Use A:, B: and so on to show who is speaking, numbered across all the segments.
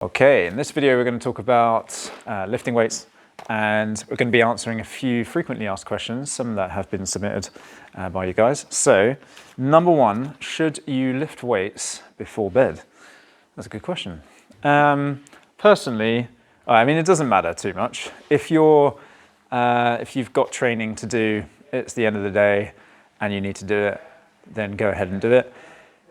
A: Okay, in this video we're going to talk about lifting weights, and we're going to be answering a few frequently asked questions, some that have been submitted by you guys. So, number one, should you lift weights before bed? That's a good question. Personally, I mean, it doesn't matter too much. If you've got training to do, it's the end of the day and you need to do it, then go ahead and do it.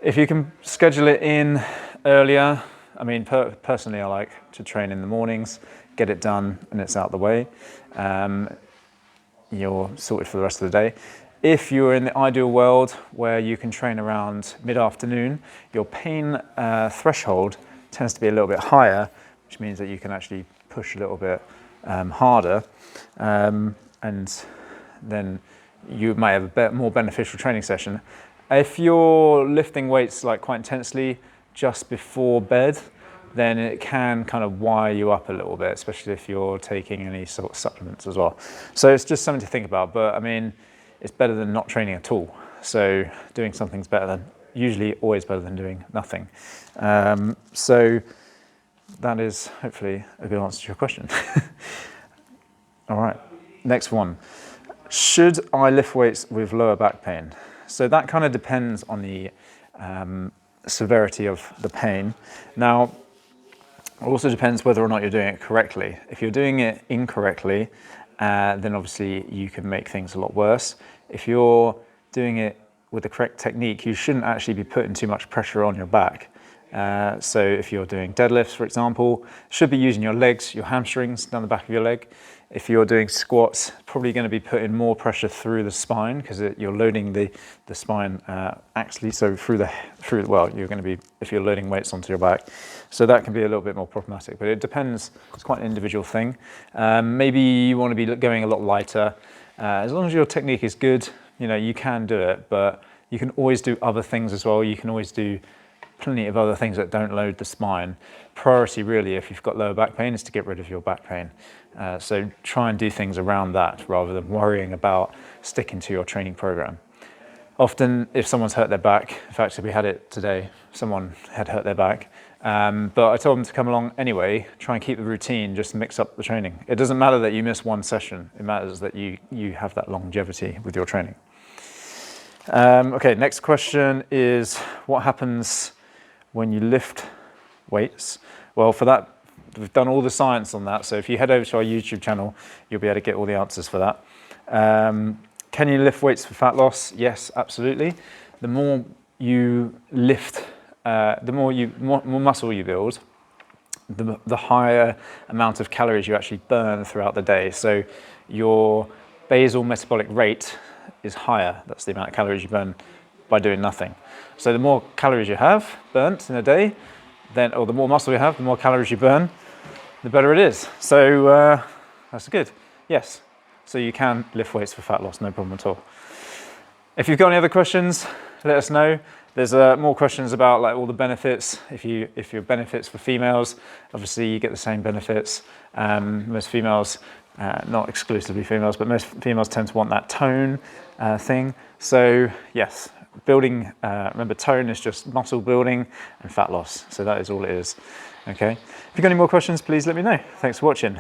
A: If you can schedule it in earlier, I mean, personally, I like to train in the mornings, get it done, and it's out the way. You're sorted for the rest of the day. If you're in the ideal world where you can train around mid-afternoon, your pain threshold tends to be a little bit higher, which means that you can actually push a little bit harder, and then you might have a more beneficial training session. If you're lifting weights like quite intensely just before bed, then it can kind of wire you up a little bit, especially if you're taking any sort of supplements as well. So it's just something to think about, but I mean, it's better than not training at all. So doing something's usually always better than doing nothing. So that is hopefully a good answer to your question. All right, next one. Should I lift weights with lower back pain? So that kind of depends on the severity of the pain. Now, it also depends whether or not you're doing it correctly. If you're doing it incorrectly, then obviously you can make things a lot worse. If you're doing it with the correct technique, you shouldn't actually be putting too much pressure on your back. So if you're doing deadlifts, for example, should be using your legs, your hamstrings down the back of your leg. If you're doing squats, probably going to be putting more pressure through the spine because you're loading the spine axially. So you're going to be, if you're loading weights onto your back. So that can be a little bit more problematic, but it depends. It's quite an individual thing. Maybe you want to be going a lot lighter. As long as your technique is good, you can do it, but you can always do other things as well. You can always do plenty of other things that don't load the spine. Priority really, if you've got lower back pain, is to get rid of your back pain. So try and do things around that rather than worrying about sticking to your training program. Often if someone's hurt their back, in fact we had it today, someone had hurt their back, but I told them to come along anyway, try and keep the routine, just mix up the training. It doesn't matter that you miss one session, it matters that you have that longevity with your training. Okay, next question is, what happens when you lift weights? Well, for that, we've done all the science on that. So if you head over to our YouTube channel, you'll be able to get all the answers for that. Can you lift weights for fat loss? Yes, absolutely. The more you lift, the more muscle you build, the higher amount of calories you actually burn throughout the day. So your basal metabolic rate is higher. That's the amount of calories you burn by doing nothing. So the more calories you have burnt in a day, or the more muscle you have, the more calories you burn, the better it is. So that's good. Yes. So you can lift weights for fat loss, no problem at all. If you've got any other questions, let us know. There's more questions about like all the benefits. If you're benefits for females, obviously you get the same benefits. Most females, not exclusively females, but most females tend to want that tone thing. So yes, building, remember tone is just muscle building and fat loss. So that is all it is. Okay. If you've got any more questions, please let me know. Thanks for watching.